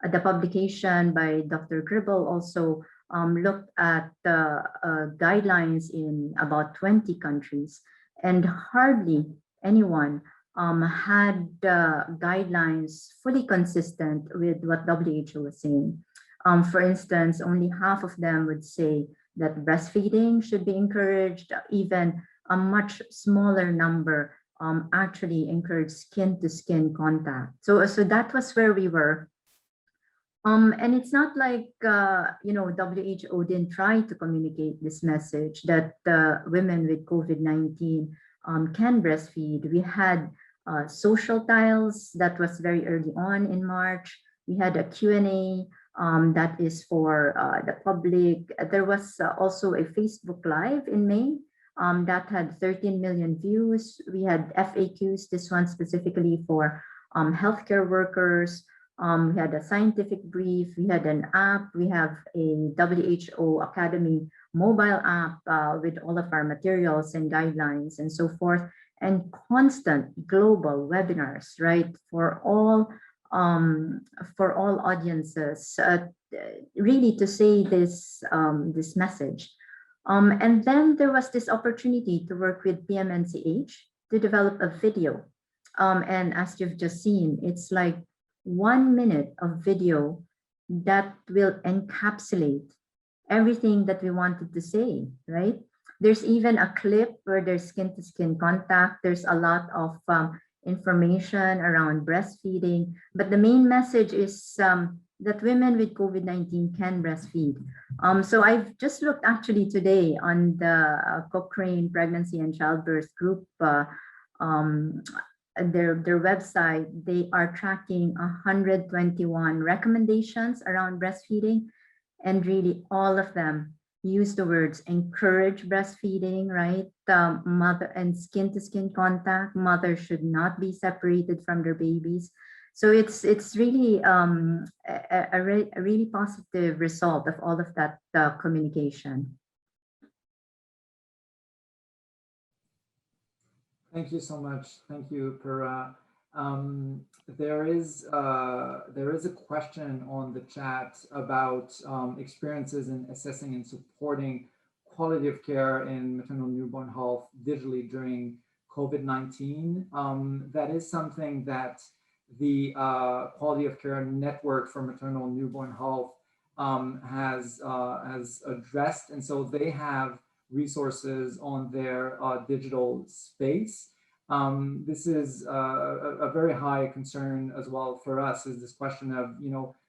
The publication by Dr. Gribble also looked at the guidelines in about 20 countries, and hardly anyone had guidelines fully consistent with what WHO was saying. For instance, only half of them would say that breastfeeding should be encouraged. Even a much smaller number actually encourage skin-to-skin contact. So that was where we were. And it's not like, WHO didn't try to communicate this message that women with COVID-19 can breastfeed. We had social tiles that was very early on in March. We had a Q&A that is for the public. There was also a Facebook Live in May that had 13 million views. We had FAQs, this one specifically for healthcare workers. We had a scientific brief, we had an app, we have a WHO Academy mobile app with all of our materials and guidelines and so forth, and constant global webinars, right, for all audiences, really to say this this message. And then there was this opportunity to work with PMNCH to develop a video. And as you've just seen, it's like 1 minute of video that will encapsulate everything that we wanted to say, right? There's even a clip where there's skin-to-skin contact. There's a lot of information around breastfeeding, but the main message is that women with COVID-19 can breastfeed. So I've just looked actually today on the Cochrane Pregnancy and Childbirth Group their website. They are tracking 121 recommendations around breastfeeding, and really all of them use the words encourage breastfeeding, right? Mother and skin-to-skin contact. Mothers should not be separated from their babies. So it's really a really positive result of all of that communication. Thank you so much. Thank you, Pura. There is a question on the chat about experiences in assessing and supporting quality of care in maternal newborn health digitally during COVID-19. That is something that the Quality of Care Network for Maternal Newborn Health has addressed, and so they have resources on their digital space. This is a very high concern as well for us, is this question of,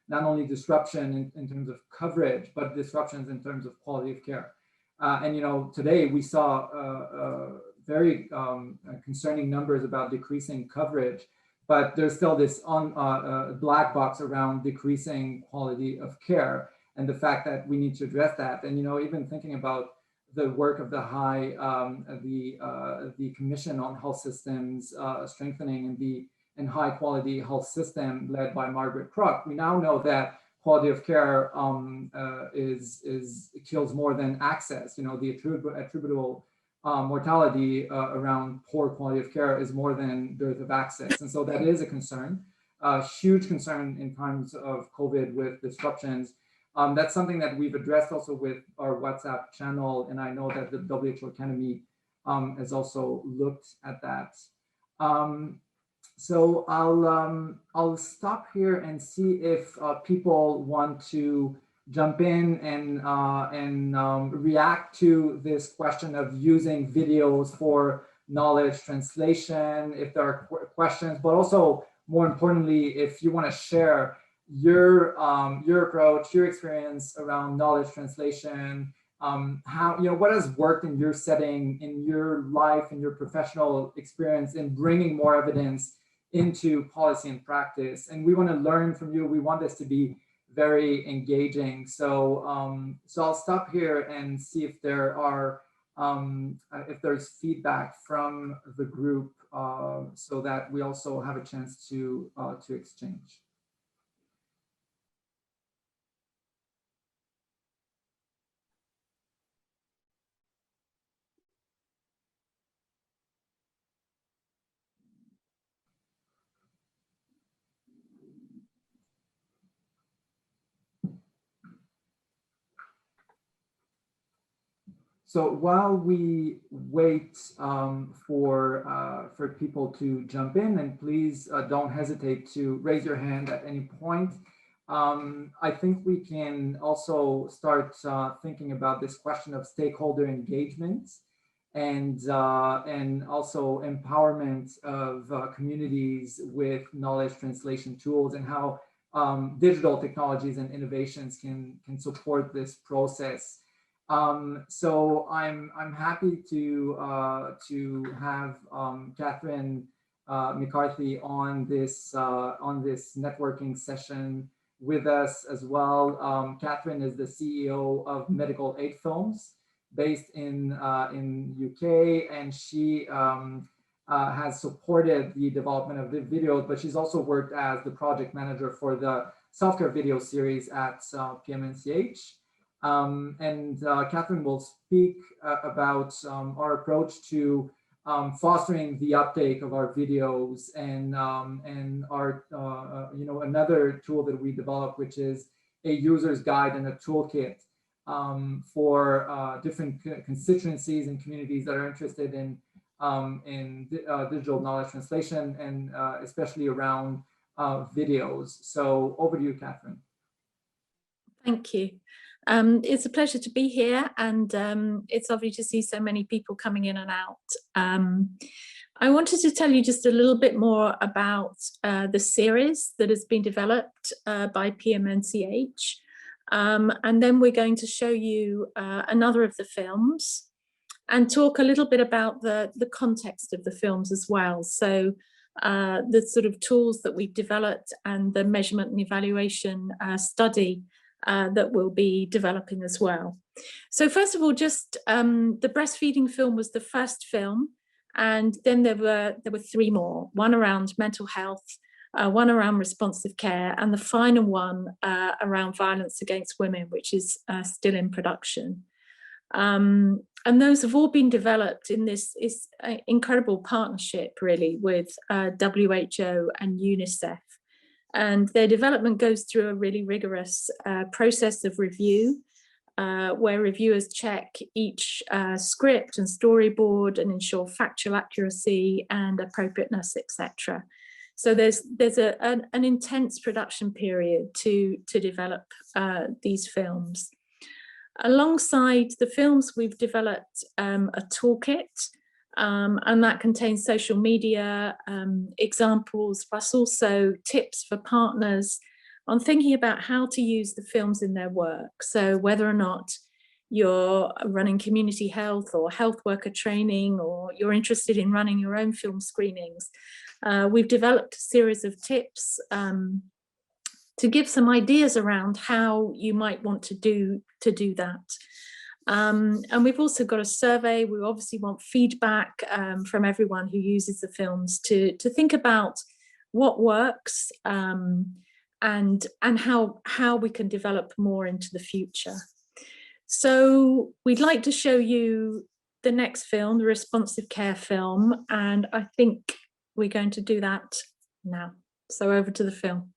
not only disruption in terms of coverage, but disruptions in terms of quality of care. And today we saw very concerning numbers about decreasing coverage, but there's still this black box around decreasing quality of care, and the fact that we need to address that. And even thinking about the work of the Commission on Health Systems Strengthening and High Quality Health System, led by Margaret Crook, we now know that quality of care kills more than access. The attributable mortality around poor quality of care is more than dearth of access, and so that is a concern, a huge concern in times of COVID with disruptions. That's something that we've addressed also with our WhatsApp channel, and I know that the WHO Academy has also looked at that. So I'll stop here and see if people want to jump in and react to this question of using videos for knowledge translation, if there are questions, but also more importantly, if you want to share your approach, your experience around knowledge translation, how, what has worked in your setting, in your life, in your professional experience in bringing more evidence into policy and practice. And we want to learn from you. We want this to be very engaging. So, so I'll stop here and see if there are, if there's feedback from the group, so that we also have a chance to exchange. So while we wait for people to jump in, and please don't hesitate to raise your hand at any point, I think we can also start thinking about this question of stakeholder engagement and also empowerment of communities with knowledge translation tools, and how digital technologies and innovations can support this process. So I'm happy to have Catherine McCarthy on this networking session with us as well. Catherine is the CEO of Medical Aid Films, based in UK, and she has supported the development of the videos, but she's also worked as the project manager for the self-care video series at PMNCH. And Catherine will speak about our approach to fostering the uptake of our videos, and our another tool that we developed, which is a user's guide and a toolkit for different constituencies and communities that are interested in digital knowledge translation, and especially around videos. So over to you, Catherine. Thank you. It's a pleasure to be here, and it's lovely to see so many people coming in and out. I wanted to tell you just a little bit more about the series that has been developed by PMNCH, and then we're going to show you another of the films and talk a little bit about the context of the films as well. So the sort of tools that we've developed and the measurement and evaluation study that we'll be developing as well. So first of all, just the breastfeeding film was the first film, and then there were three more, one around mental health, one around responsive care, and the final one around violence against women, which is still in production. And those have all been developed in this incredible partnership, really, with WHO and UNICEF. And their development goes through a really rigorous process of review, where reviewers check each script and storyboard and ensure factual accuracy and appropriateness, etc. So there's an intense production period to develop these films. Alongside the films, we've developed a toolkit, and that contains social media examples, plus also tips for partners on thinking about how to use the films in their work. So whether or not you're running community health or health worker training, or you're interested in running your own film screenings, we've developed a series of tips to give some ideas around how you might want to do that. And we've also got a survey. We obviously want feedback from everyone who uses the films to think about what works and how we can develop more into the future. So we'd like to show you the next film, the responsive care film, and I think we're going to do that now. So over to the film.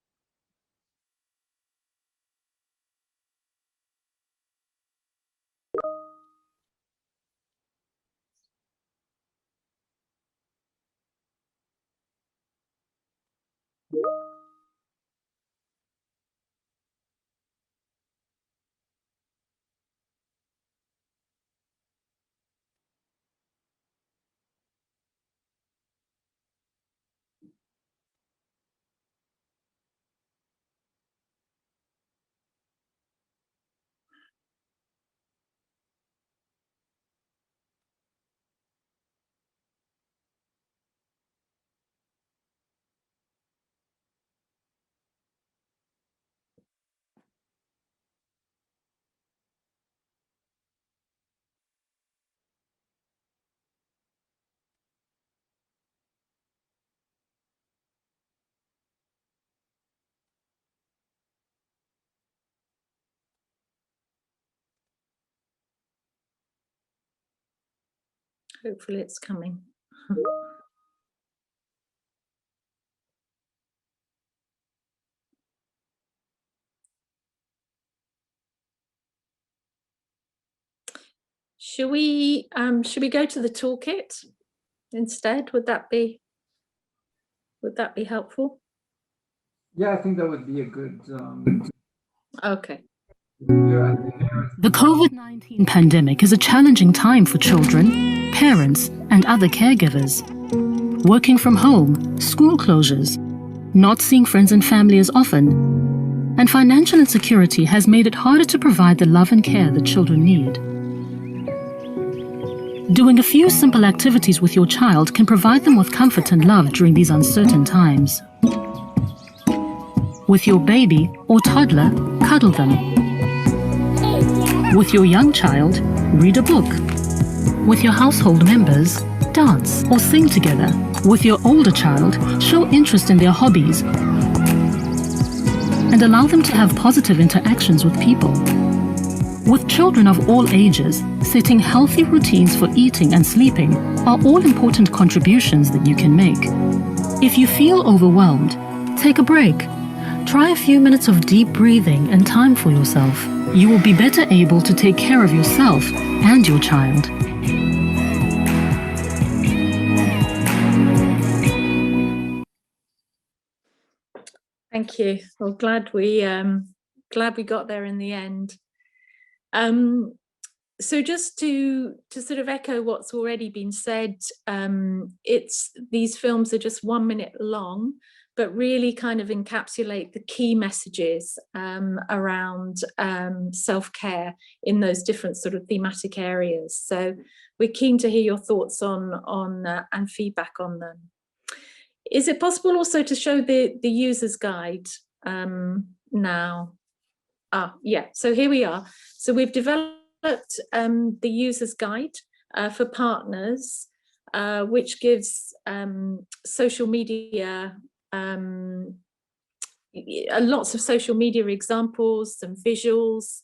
Hopefully it's coming. Should we go to the toolkit instead? Would that be helpful? Yeah, I think that would be a good. Okay. The COVID-19 pandemic is a challenging time for children, parents, and other caregivers. Working from home, school closures, not seeing friends and family as often, and financial insecurity has made it harder to provide the love and care that children need. Doing a few simple activities with your child can provide them with comfort and love during these uncertain times. With your baby or toddler, cuddle them. With your young child, read a book. With your household members, dance or sing together. With your older child, show interest in their hobbies and allow them to have positive interactions with people. With children of all ages, setting healthy routines for eating and sleeping are all important contributions that you can make. If you feel overwhelmed, take a break. Try a few minutes of deep breathing and time for yourself. You will be better able to take care of yourself and your child. Thank you. Well, glad we got there in the end. So just to sort of echo what's already been said, these films are just 1 minute long, but really kind of encapsulate the key messages around self-care in those different sort of thematic areas. So we're keen to hear your thoughts on and feedback on them. Is it possible also to show the user's guide now? Yeah, so here we are. So we've developed the user's guide for partners, which gives social media, lots of social media examples, some visuals,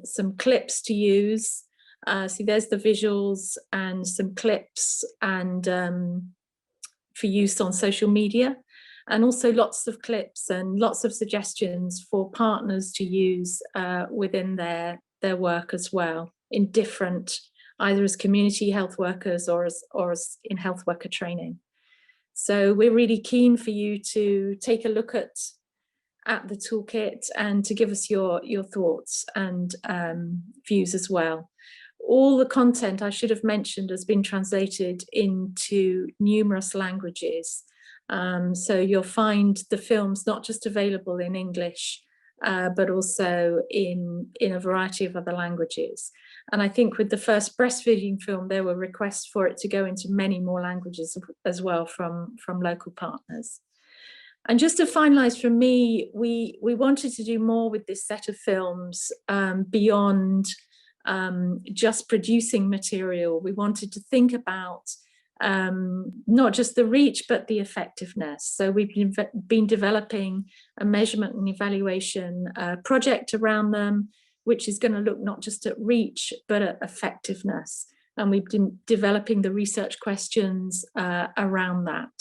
some clips to use. See, there's the visuals and some clips and for use on social media, and also lots of clips and lots of suggestions for partners to use within their work as well, in different, either as community health workers or as in health worker training. So we're really keen for you to take a look at the toolkit and to give us your thoughts and views as well. All the content, I should have mentioned, has been translated into numerous languages. So you'll find the films not just available in English, but also in a variety of other languages. And I think with the first breastfeeding film, there were requests for it to go into many more languages as well from local partners. And just to finalize from me, we wanted to do more with this set of films beyond just producing material. We wanted to think about not just the reach, but the effectiveness. So we've been developing a measurement and evaluation project around them, which is going to look not just at reach, but at effectiveness. And we've been developing the research questions around that.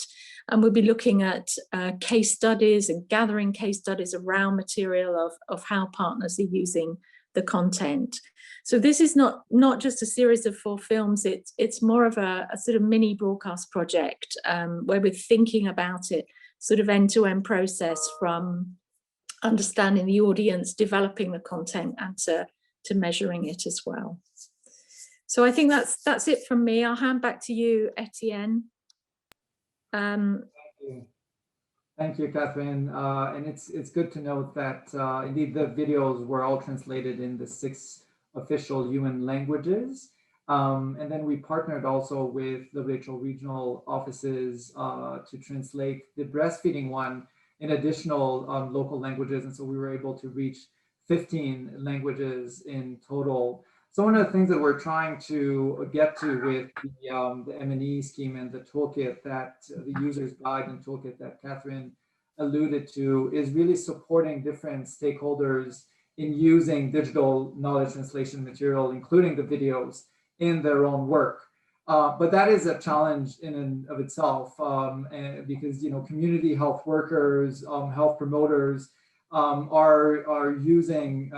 And we'll be looking at case studies and gathering case studies around material of how partners are using the content. So this is not just a series of 4 films, it's more of a sort of mini broadcast project where we're thinking about it sort of end-to-end process, from understanding the audience, developing the content, and to measuring it as well. So I think that's it from me. I'll hand back to you, Etienne. Thank you, Catherine. And it's good to note that indeed the videos were all translated in the 6 official UN languages. And then we partnered also with the regional offices to translate the breastfeeding one in additional local languages. And so we were able to reach 15 languages in total. So one of the things that we're trying to get to with the M&E scheme and the toolkit, that the user's guide and toolkit that Catherine alluded to, is really supporting different stakeholders in using digital knowledge translation material, including the videos, in their own work. But that is a challenge in and of itself, because community health workers, health promoters are using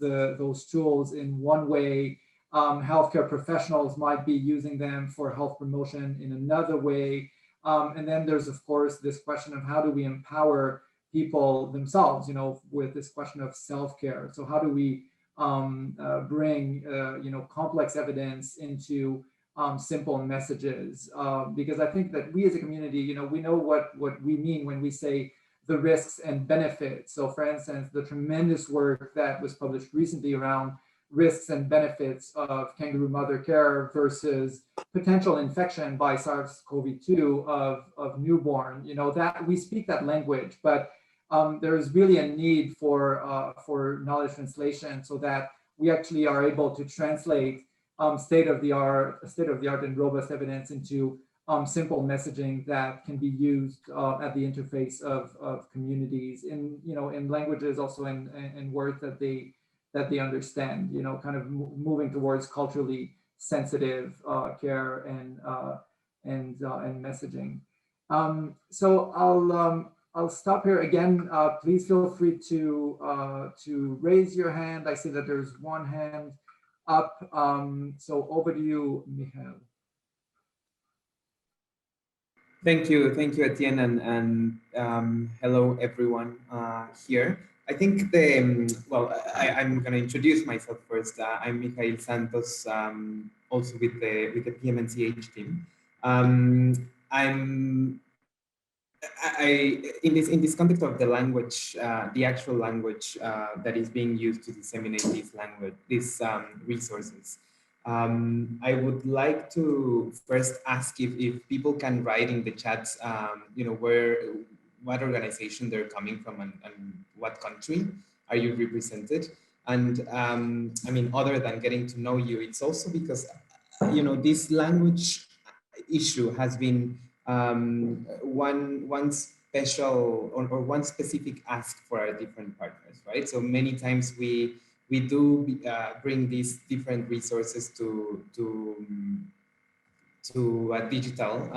those tools in one way healthcare professionals might be using them for health promotion in another way. And then there's, of course, this question of how do we empower people themselves, with this question of self-care. So how do we bring, complex evidence into simple messages? Because I think that we as a community, we know what we mean when we say the risks and benefits. So for instance, the tremendous work that was published recently around risks and benefits of kangaroo mother care versus potential infection by SARS-CoV-2 of newborn, that we speak that language, but there is really a need for knowledge translation so that we actually are able to translate state-of-the-art and robust evidence into simple messaging that can be used at the interface of communities in languages, also in words that they understand, kind of moving towards culturally sensitive care and messaging. So I'll stop here again. Please feel free to raise your hand. I see that there's one hand up. So over to you, Michael. Thank you, Etienne, and hello everyone here. I think I'm going to introduce myself first. I'm Michael Santos, also with the PMNCH team. In this context of the language, the actual language that is being used to disseminate these resources. I would like to first ask if people can write in the chats, what organization they're coming from and what country are you represented. And I mean, other than getting to know you, it's also because, this language issue has been one special or one specific ask for our different partners, right? So many times we do bring these different resources to a digital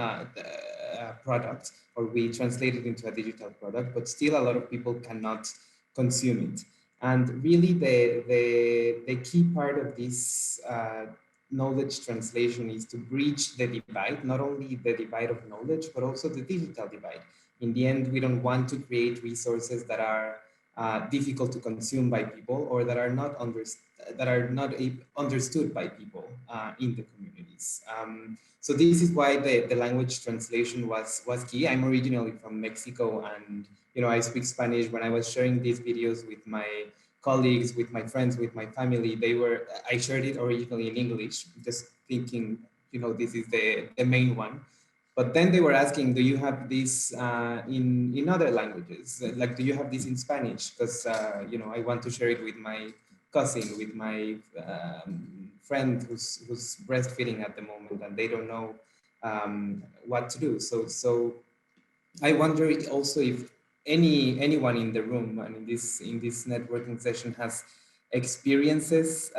product, or we translate it into a digital product, but still a lot of people cannot consume it. And really the key part of this knowledge translation is to bridge the divide, not only the divide of knowledge, but also the digital divide. In the end, we don't want to create resources that are difficult to consume by people, or that are not understood by people in the communities. So this is why the language translation was key. I'm originally from Mexico, and I speak Spanish. When I was sharing these videos with my colleagues, with my friends, with my family, I shared it originally in English, just thinking, this is the main one. But then they were asking, do you have this in other languages? Like, do you have this in Spanish? Because, I want to share it with my cousin, with my friend who's breastfeeding at the moment, and they don't know what to do. So I wonder also if anyone in the room and in this networking session has experiences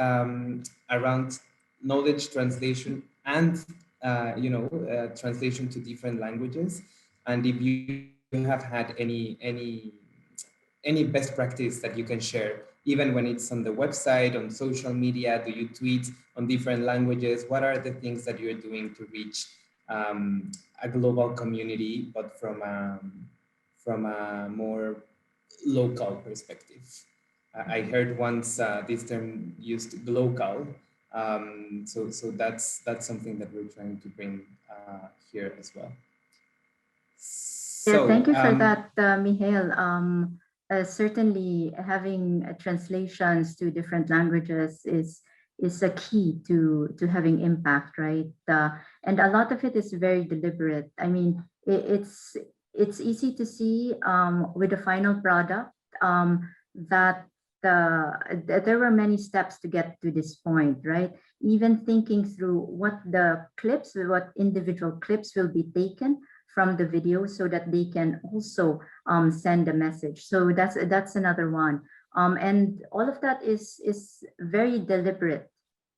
around knowledge translation and translation to different languages, and if you have had any best practice that you can share, even when it's on the website, on social media. Do you tweet on different languages? What are the things that you're doing to reach a global community, but from a more local perspective? I heard once this term used, glocal. So that's something that we're trying to bring here as well. So, thank you for that, Michael. Certainly having translations to different languages is a key to having impact, right? And a lot of it is very deliberate. I mean, it's easy to see with the final product that there were many steps to get to this point, right? Even thinking through what individual clips will be taken from the video so that they can also send a message. So that's another one. And all of that is very deliberate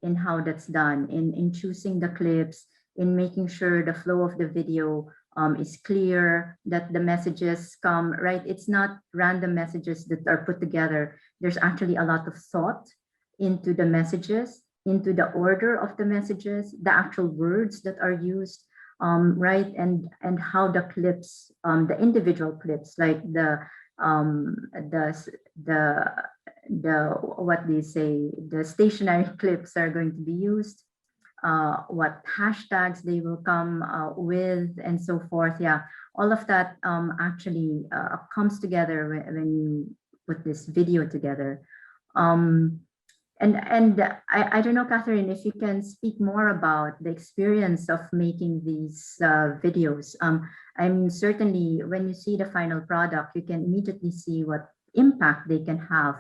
in how that's done, in choosing the clips, in making sure the flow of the video is clear, that the messages come right. It's not random messages that are put together. There's actually a lot of thought into the messages, into the order of the messages, the actual words that are used, right, and how the clips, the individual clips, like the what they say, the stationary clips are going to be used, what hashtags they will come with, and so forth. Yeah, all of that actually comes together when you put this video together. And I don't know, Catherine, if you can speak more about the experience of making these videos. I mean, certainly when you see the final product, you can immediately see what impact they can have.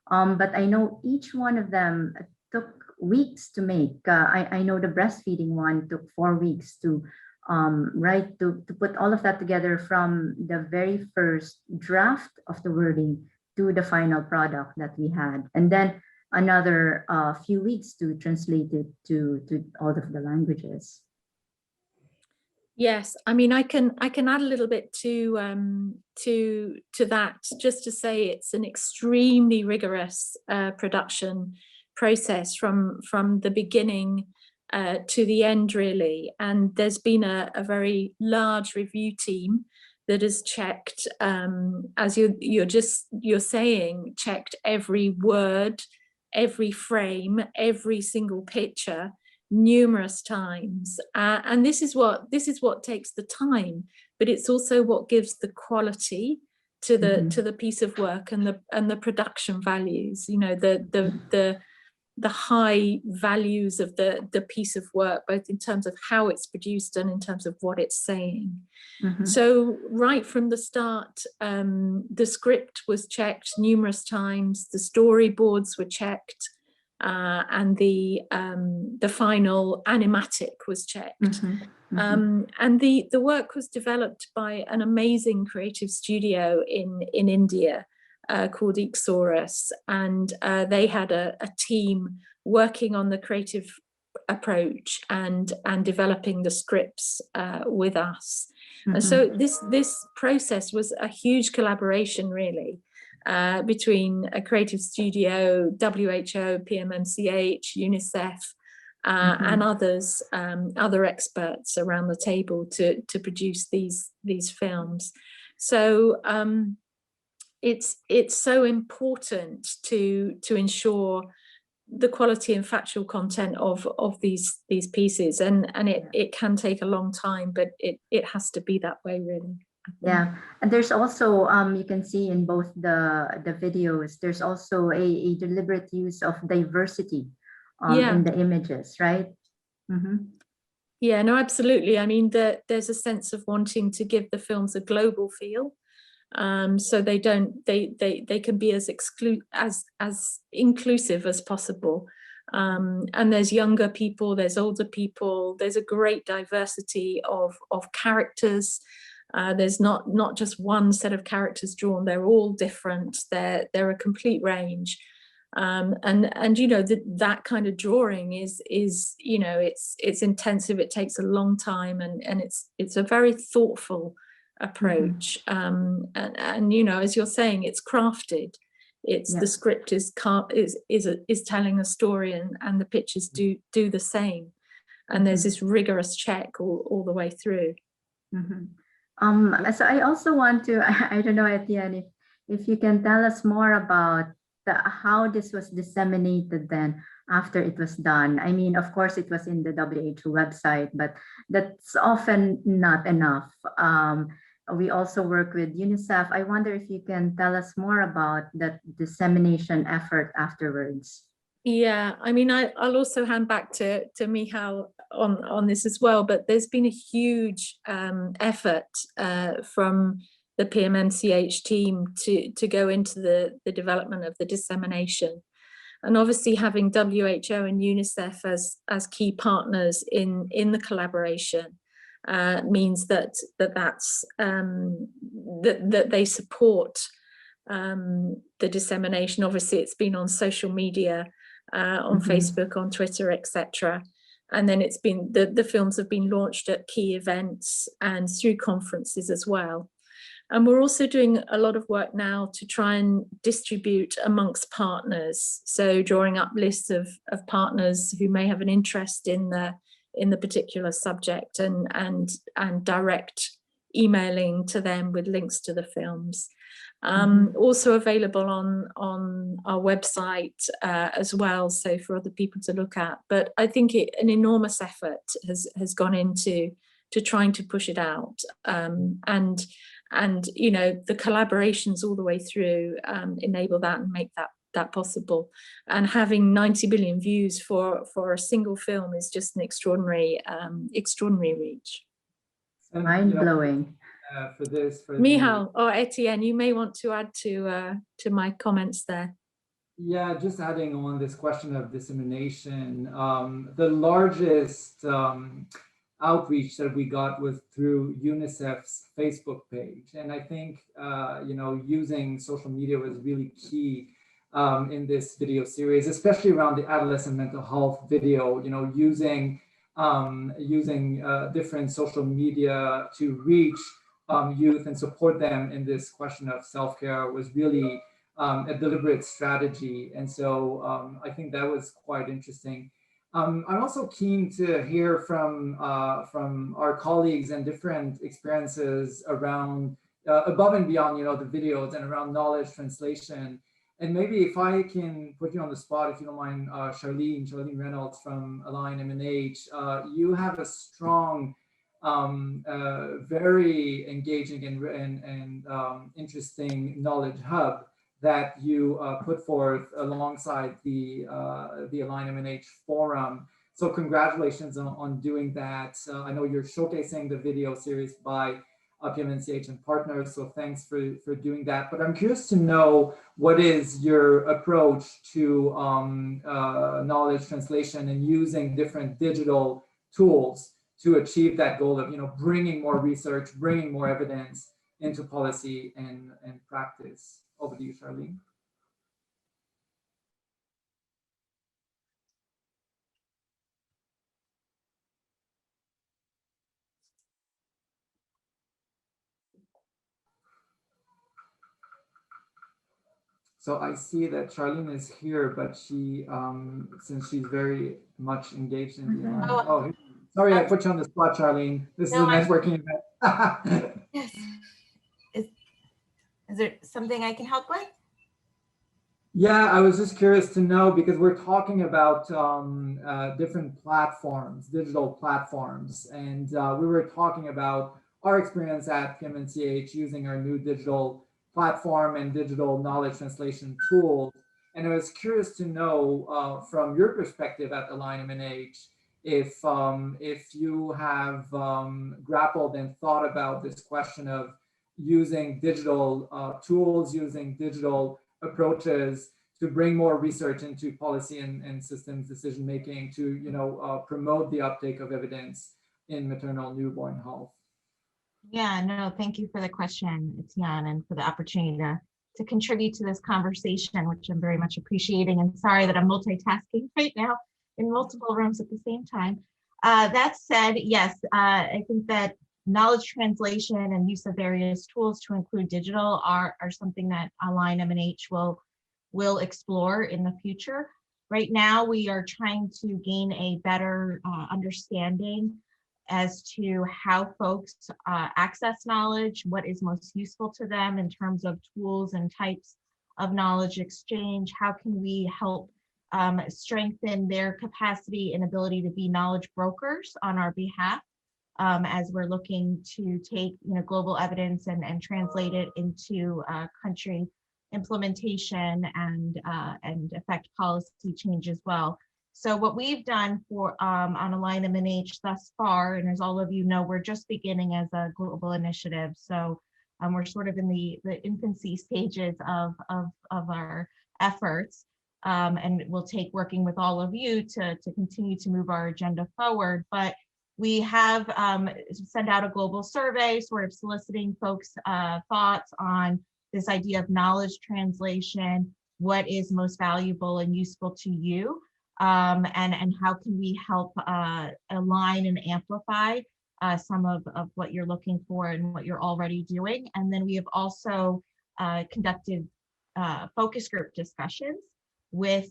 But I know each one of them took weeks to make. I know the breastfeeding one took 4 weeks to right, to put all of that together from the very first draft of the wording to the final product that we had. And then another few weeks to translate it to all of the languages. Yes, I mean, I can add a little bit to that, just to say it's an extremely rigorous production process from the beginning to the end, really. And there's been a very large review team that has checked, as you're saying, checked every word, every frame, every single picture numerous times, and this is what takes the time, but it's also what gives the quality to the piece of work and the production values. You know, the high values of the piece of work, both in terms of how it's produced and in terms of what it's saying. So right from the start, the script was checked numerous times, the storyboards were checked, and the final animatic was checked. And the work was developed by an amazing creative studio in India called Ixorus, and they had a team working on the creative approach and developing the scripts with us. And so this process was a huge collaboration, really, between a creative studio, WHO, PMNCH, UNICEF, and others, other experts around the table to produce these films. So it's so important to ensure the quality and factual content of these pieces, and it can take a long time, but it has to be that way, really. Yeah, and there's also you can see in both the videos, there's also a deliberate use of diversity in the images, right? Yeah, no, absolutely. I mean, there's a sense of wanting to give the films a global feel, so they can be as inclusive as possible. And there's younger people, there's older people, there's a great diversity of characters. There's not just one set of characters drawn, they're all different, they're a complete range. And you know, that kind of drawing is you know, it's intensive, it takes a long time, and it's a very thoughtful approach. And you know, as you're saying, it's crafted. It's the script is telling a story, and the pictures do the same. And there's this rigorous check all the way through. So I also want to, I don't know, Etienne, if you can tell us more about how this was disseminated then after it was done. I mean, of course, it was in the WHO website, but that's often not enough. We also work with UNICEF. I wonder if you can tell us more about that dissemination effort afterwards. Yeah, I mean, I'll also hand back to Michal on this as well, but there's been a huge effort from the PMNCH team to go into the development of the dissemination. And obviously having WHO and UNICEF as key partners in the collaboration means that they support the dissemination. Obviously it's been on social media, on Facebook, on Twitter, etc. And then it's been the films have been launched at key events and through conferences as well. And we're also doing a lot of work now to try and distribute amongst partners. So drawing up lists of partners who may have an interest in the particular subject, and direct emailing to them with links to the films. Also available on our website as well, so for other people to look at. But I think an enormous effort has gone into trying to push it out, and you know, the collaborations all the way through enable that and make that possible. And having 90 billion views for a single film is just an extraordinary reach. Mind-blowing. Michal or Etienne, you may want to add to my comments there. Yeah, just adding on this question of dissemination, the largest outreach that we got was through UNICEF's Facebook page. And I think, you know, using social media was really key in this video series, especially around the adolescent mental health video, you know, using different social media to reach youth and support them in this question of self-care was really a deliberate strategy. And so I think that was quite interesting. I'm also keen to hear from our colleagues and different experiences around above and beyond, you know, the videos and around knowledge translation. And maybe if I can put you on the spot, if you don't mind, Charlene Reynolds from Align MNH, you have a strong, very engaging and interesting knowledge hub that you put forth alongside the Align MNH forum. So congratulations on doing that. I know you're showcasing the video series by PMNCH and partners, so thanks for doing that. But I'm curious to know, what is your approach to knowledge translation and using different digital tools to achieve that goal of, you know, bringing more research, bringing more evidence into policy and practice? Over to you, Charlene. So I see that Charlene is here, but she, since she's very much engaged in the, sorry, I put you on the spot, Charlene. This is a networking event. Yes. Is there something I can help with? Yeah, I was just curious to know, because we're talking about different platforms, digital platforms, and we were talking about our experience at PMNCH using our new digital platform and digital knowledge translation tools. And I was curious to know from your perspective at Align MNH, if you have grappled and thought about this question of using digital tools, using digital approaches to bring more research into policy and systems decision making to, you know, promote the uptake of evidence in maternal newborn health. Yeah, no, thank you for the question, Etienne, and for the opportunity to contribute to this conversation, which I'm very much appreciating. And sorry that I'm multitasking right now in multiple rooms at the same time. That said, yes, I think that knowledge translation and use of various tools to include digital are something that Align MNH will explore in the future. Right now, we are trying to gain a better understanding as to how folks access knowledge, what is most useful to them in terms of tools and types of knowledge exchange. How can we help strengthen their capacity and ability to be knowledge brokers on our behalf, as we're looking to take, you know, global evidence and translate it into country implementation and affect policy change as well. So what we've done for on Align MNH thus far, and as all of you know, we're just beginning as a global initiative. So we're sort of in the infancy stages of our efforts, and we'll take working with all of you to continue to move our agenda forward. But we have sent out a global survey, sort of soliciting folks' thoughts on this idea of knowledge translation, what is most valuable and useful to you, and how can we help align and amplify some of what you're looking for and what you're already doing. And then we have also conducted focus group discussions with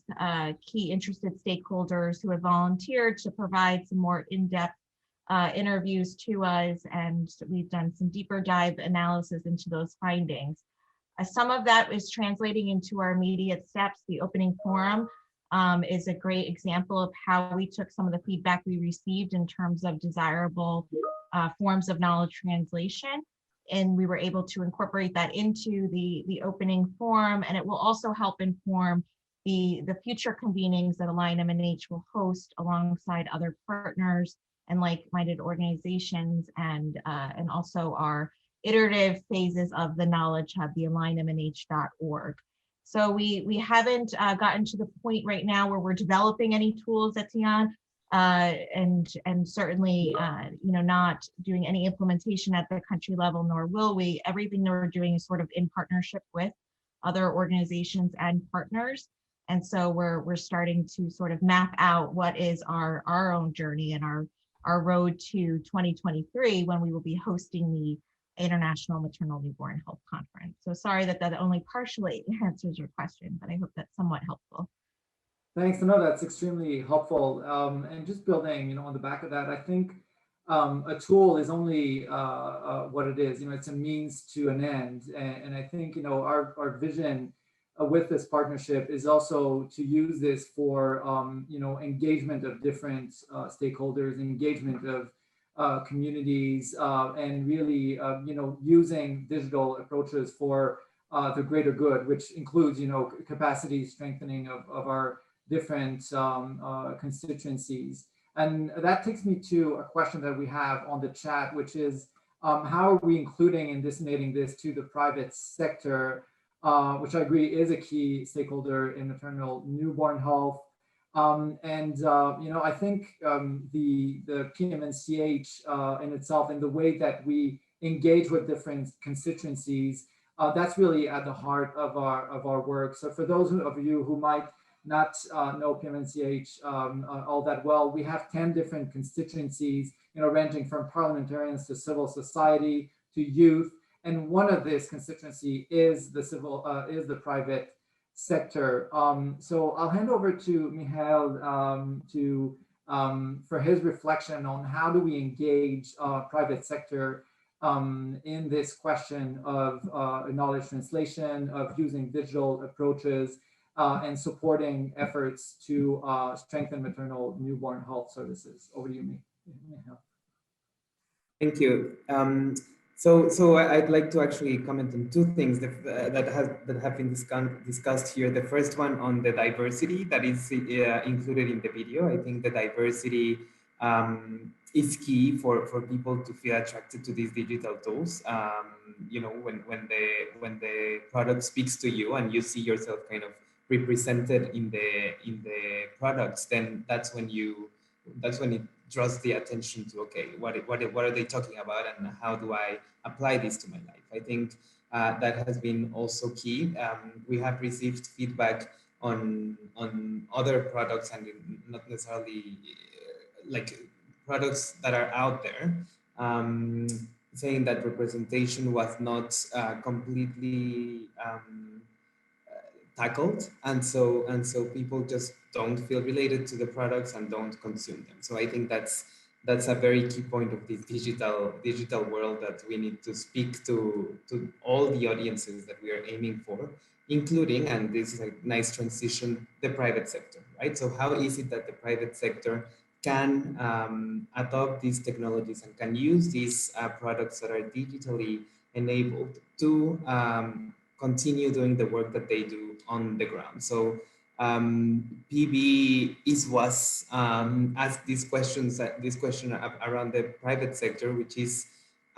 key interested stakeholders who have volunteered to provide some more in-depth interviews to us, and we've done some deeper dive analysis into those findings. Some of that is translating into our immediate steps. The opening forum is a great example of how we took some of the feedback we received in terms of desirable forms of knowledge translation, and we were able to incorporate that into the opening forum, and it will also help inform the future convenings that Align MNH will host alongside other partners and like-minded organizations, and also our iterative phases of the Knowledge Hub, the alignmnh.org. So we haven't gotten to the point right now where we're developing any tools at Tian, and certainly not doing any implementation at the country level, nor will we. Everything that we're doing is sort of in partnership with other organizations and partners. And so we're starting to sort of map out what is our own journey and our road to 2023, when we will be hosting the International Maternal Newborn Health Conference. So sorry that only partially answers your question, but I hope that's somewhat helpful. Thanks. No, that's extremely helpful. And just building, on the back of that, I think a tool is only what it is. It's a means to an end. And I think, our vision with this partnership is also to use this for, engagement of different stakeholders, engagement of communities, and really, using digital approaches for the greater good, which includes, capacity strengthening of our different constituencies. And that takes me to a question that we have on the chat, which is, how are we including and disseminating this to the private sector, which I agree is a key stakeholder in maternal newborn health. I think the PMNCH in itself, and the way that we engage with different constituencies, that's really at the heart of our work. So for those of you who might not know PMNCH all that well, we have 10 different constituencies, ranging from parliamentarians to civil society to youth. And one of this constituency is the private sector. So I'll hand over to Mihail for his reflection on how do we engage private sector in this question of knowledge translation, of using digital approaches, and supporting efforts to strengthen maternal newborn health services. Over to you, Mihail. Thank you. So I'd like to actually comment on two things that have been discussed here. The first one on the diversity that is included in the video. I think the diversity is key for people to feel attracted to these digital tools. When the product speaks to you and you see yourself kind of represented in the products, then that's when it draws the attention to, okay, what are they talking about, and how do I apply this to my life? I think that has been also key. We have received feedback on other products, and not necessarily like products that are out there, saying that representation was not completely tackled, and so people just don't feel related to the products and don't consume them. So I think that's a very key point of this digital world, that we need to speak to all the audiences that we are aiming for, including, and this is a nice transition, the private sector, right? So how is it that the private sector can adopt these technologies and can use these products that are digitally enabled to continue doing the work that they do on the ground? So PB was asked this question around the private sector, which is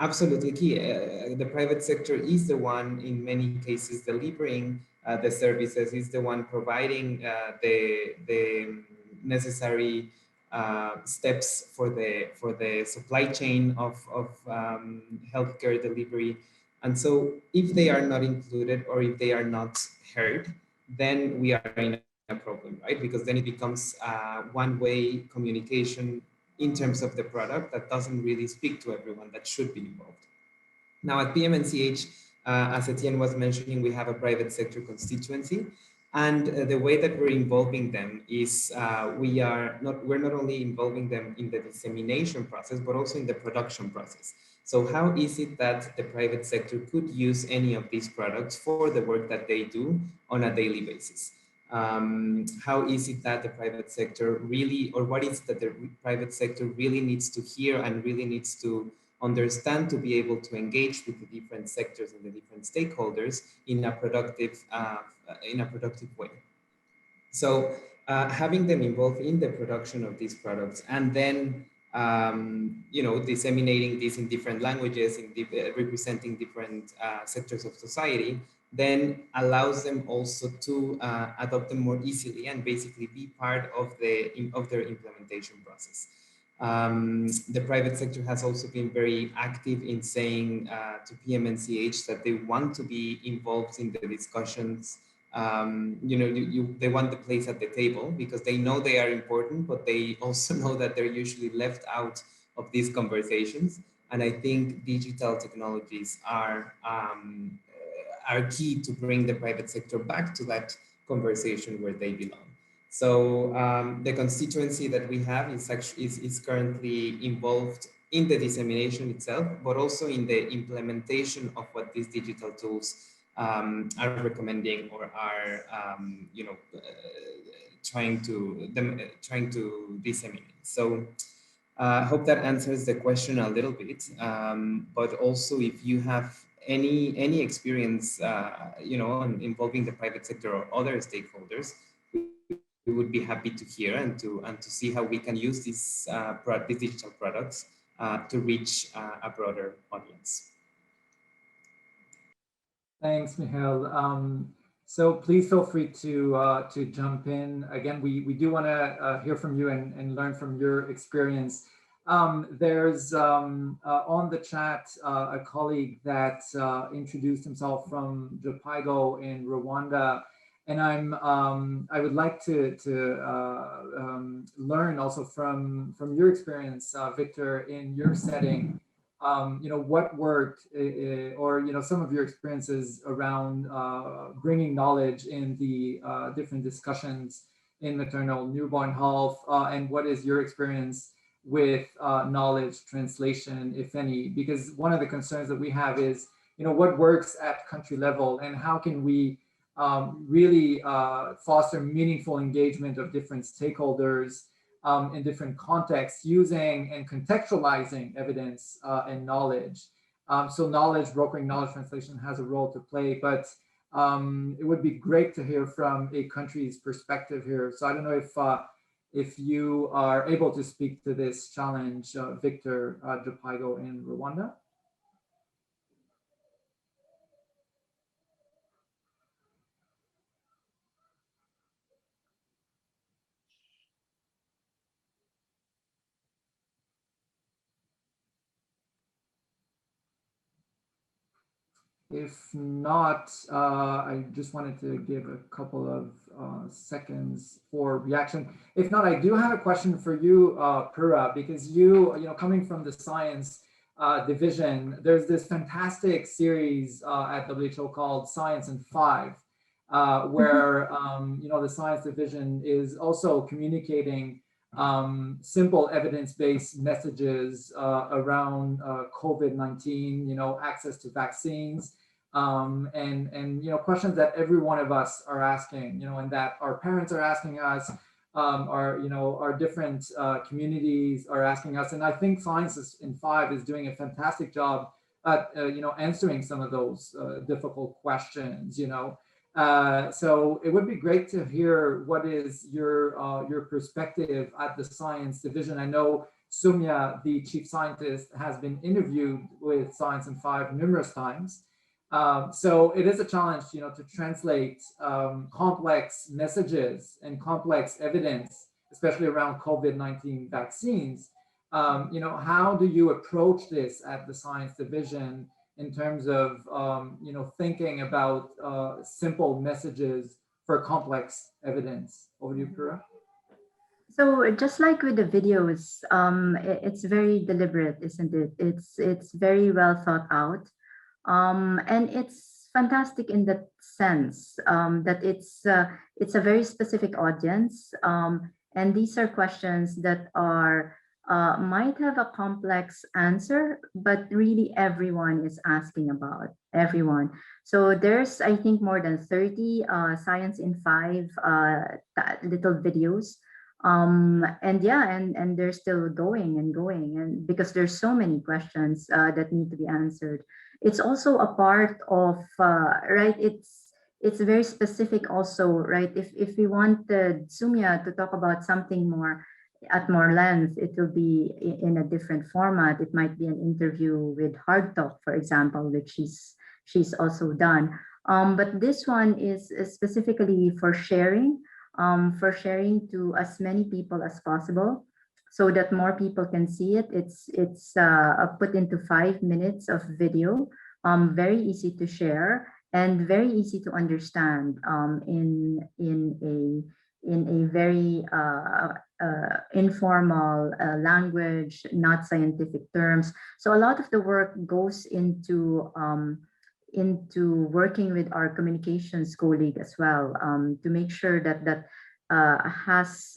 absolutely key. The private sector is the one, in many cases, delivering the services, is the one providing the necessary steps for the supply chain of healthcare delivery. And so if they are not included, or if they are not heard, then we are in a problem, right? Because then it becomes one-way communication in terms of the product that doesn't really speak to everyone that should be involved. Now at PMNCH, as Etienne was mentioning, we have a private sector constituency. And the way that we're involving them is we're not only involving them in the dissemination process, but also in the production process. So how is it that the private sector could use any of these products for the work that they do on a daily basis? How is it that the private sector really, or what is that the private sector really needs to hear and really needs to understand to be able to engage with the different sectors and the different stakeholders in a productive way. So having them involved in the production of these products and then disseminating this in different languages, representing different sectors of society, then allows them also to adopt them more easily and basically be part of their implementation process. The private sector has also been very active in saying to PMNCH that they want to be involved in the discussions. They want the place at the table because they know they are important, but they also know that they're usually left out of these conversations. And I think digital technologies are key to bring the private sector back to that conversation where they belong. So the constituency that we have is currently involved in the dissemination itself, but also in the implementation of what these digital tools are recommending or are trying to disseminate. So I hope that answers the question a little bit. But also, if you have any experience, involving the private sector or other stakeholders, we would be happy to hear and to see how we can use these digital products to reach a broader audience. Thanks, Michael. So please feel free to jump in. Again, we do want to hear from you and learn from your experience. There's on the chat a colleague that introduced himself from Jopaigo in Rwanda. And I would like to learn also from your experience, Victor, in your setting. What worked, or some of your experiences around bringing knowledge in the different discussions in maternal newborn health, and what is your experience with knowledge translation, if any? Because one of the concerns that we have is, what works at country level, and how can we really foster meaningful engagement of different stakeholders in different contexts, using and contextualizing evidence and knowledge. So brokering knowledge translation has a role to play, but it would be great to hear from a country's perspective here. So I don't know if you are able to speak to this challenge, Victor Jopaigo in Rwanda. If not, I just wanted to give a couple of seconds for reaction. If not, I do have a question for you, Pura, because coming from the science division, there's this fantastic series at WHO called Science in 5, where the science division is also communicating simple evidence-based messages around COVID-19, access to vaccines, and questions that every one of us are asking, and that our parents are asking us, our different communities are asking us. And I think Science in 5 is doing a fantastic job at answering some of those difficult questions. So it would be great to hear what is your perspective at the science division. I know Sumya, the chief scientist, has been interviewed with Science in 5 numerous times. So it is a challenge, to translate complex messages and complex evidence, especially around COVID-19 vaccines. How do you approach this at the science division in terms of, thinking about simple messages for complex evidence? Over to you, Pura. So just like with the videos, it's very deliberate, isn't it? It's very well thought out, and it's fantastic in that sense that it's a very specific audience, and these are questions that are might have a complex answer, but really everyone is asking about everyone. So there's, I think, more than 30 Science in 5 little videos, and yeah, and they're still going and going, and because there's so many questions that need to be answered. It's also a part of right, it's very specific also, right? If we want Sumia to talk about something more at more length, it will be in a different format. It might be an interview with Hard Talk, for example, which she's also done. But this one is specifically for sharing to as many people as possible, so that more people can see it. It's put into 5 minutes of video, very easy to share and very easy to understand, in a very informal language, not scientific terms. So a lot of the work goes into working with our communications colleague as well, to make sure that has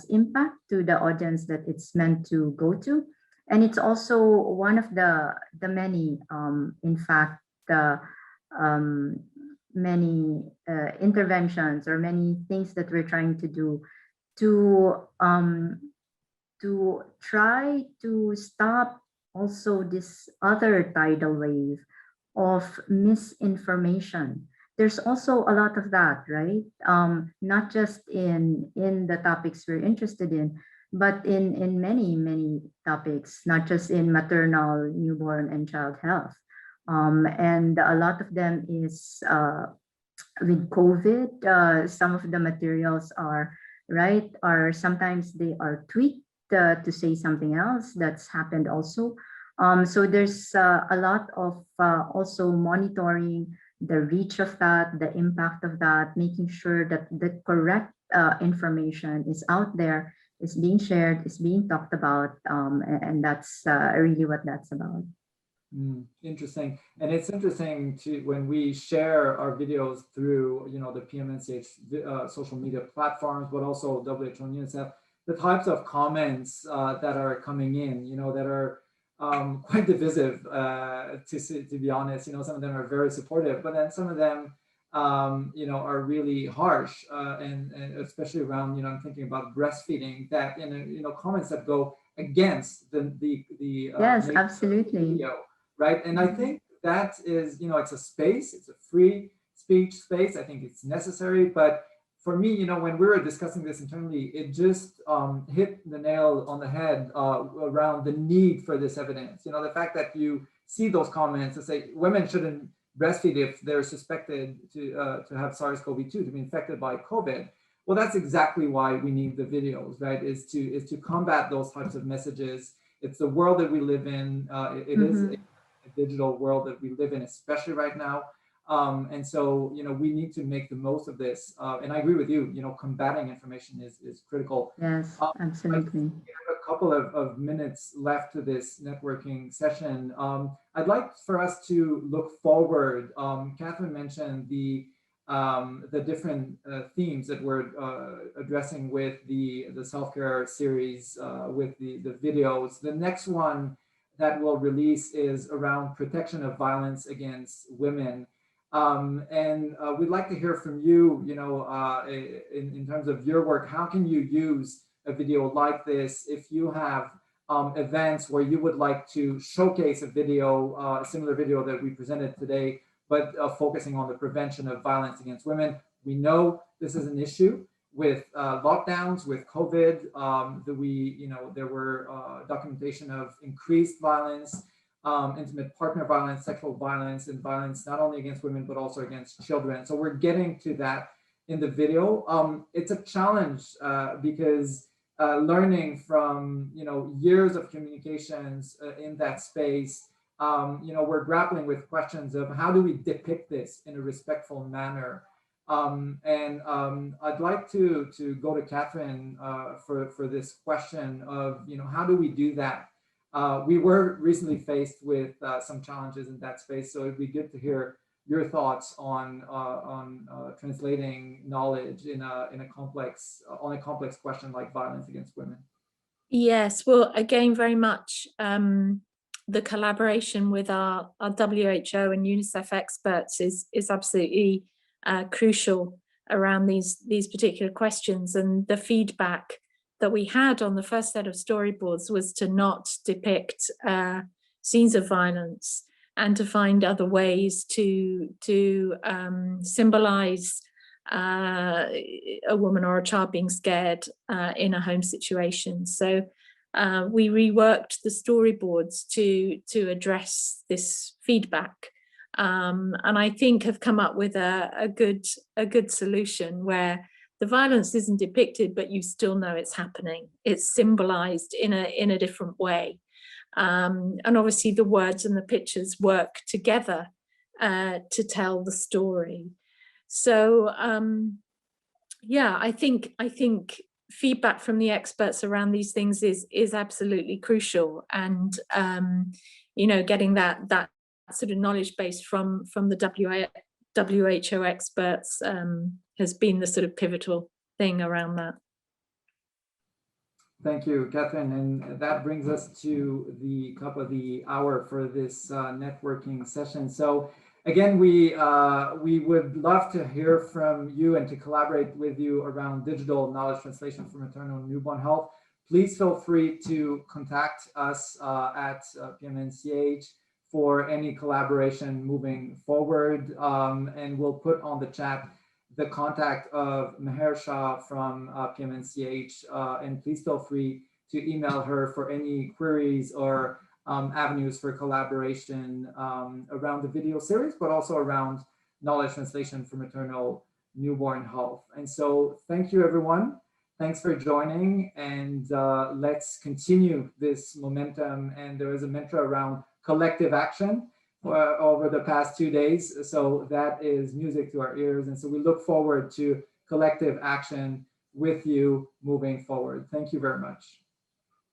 impact to the audience that it's meant to go to. And it's also one of the many, in fact, um, many interventions or many things that we're trying to do to try to stop also this other tidal wave of misinformation. There's also a lot of that, right? Not just in the topics we're interested in, but in many topics, not just in maternal, newborn, and child health. And a lot of them is with COVID. Some of the materials are right, are sometimes they are tweaked to say something else that's happened also. So there's a lot of also monitoring the reach of that, the impact of that, making sure that the correct information is out there, is being shared, is being talked about, and that's really what that's about. Interesting. And it's interesting to when we share our videos through, the PMNCH social media platforms, but also WHO and UNICEF, the types of comments that are coming in, that are quite divisive, to be honest. Some of them are very supportive, but then some of them, are really harsh, and especially around, I'm thinking about breastfeeding, that, comments that go against the yes, absolutely. video, right? And I think that is, it's a space, it's a free speech space. I think it's necessary, but for me, when we were discussing this internally, it just hit the nail on the head around the need for this evidence. The fact that you see those comments that say women shouldn't breastfeed if they're suspected to have SARS-CoV-2, to be infected by COVID. Well, that's exactly why we need the videos, right? Is to combat those types of messages. It's the world that we live in. It is a digital world that we live in, especially right now. And so, we need to make the most of this. And I agree with you, combating information is critical. Yes, absolutely. We have a couple of minutes left to this networking session. I'd like for us to look forward. Catherine mentioned the different themes that we're addressing with the self-care series, with the videos. The next one that we'll release is around protection of violence against women. And we'd like to hear from you, in terms of your work. How can you use a video like this if you have events where you would like to showcase a video, a similar video that we presented today, but focusing on the prevention of violence against women? We know this is an issue with lockdowns, with COVID, there were documentation of increased violence, intimate partner violence, sexual violence, and violence not only against women, but also against children. So we're getting to that in the video. It's a challenge because learning from, years of communications in that space, we're grappling with questions of how do we depict this in a respectful manner. I'd like to go to Catherine for this question of, how do we do that? We were recently faced with some challenges in that space, so it'd be good to hear your thoughts on translating knowledge in a complex question like violence against women. Yes, well, again, very much the collaboration with our WHO and UNICEF experts is absolutely crucial around these particular questions. And the feedback that we had on the first set of storyboards was to not depict scenes of violence and to find other ways to symbolize a woman or a child being scared in a home situation. So we reworked the storyboards to address this feedback, and I think have come up with a good solution where the violence isn't depicted, but you still know it's happening. It's symbolized in a different way, and obviously the words and the pictures work together to tell the story. So yeah, I think feedback from the experts around these things is absolutely crucial, and getting that sort of knowledge base from the WHO experts has been the sort of pivotal thing around that. Thank you, Catherine. And that brings us to the top of the hour for this networking session. So again, we would love to hear from you and to collaborate with you around digital knowledge translation for maternal and newborn health. Please feel free to contact us at PMNCH for any collaboration moving forward. And we'll put on the chat the contact of Meher Shah from PMNCH, and please feel free to email her for any queries or avenues for collaboration around the video series, but also around knowledge translation for maternal newborn health. And so thank you, everyone. Thanks for joining, and let's continue this momentum. And there is a mantra around collective action over the past 2 days. So that is music to our ears. And so we look forward to collective action with you moving forward. Thank you very much.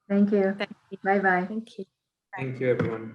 Thank you. Thank you. Bye-bye. Thank you. Thank you, everyone.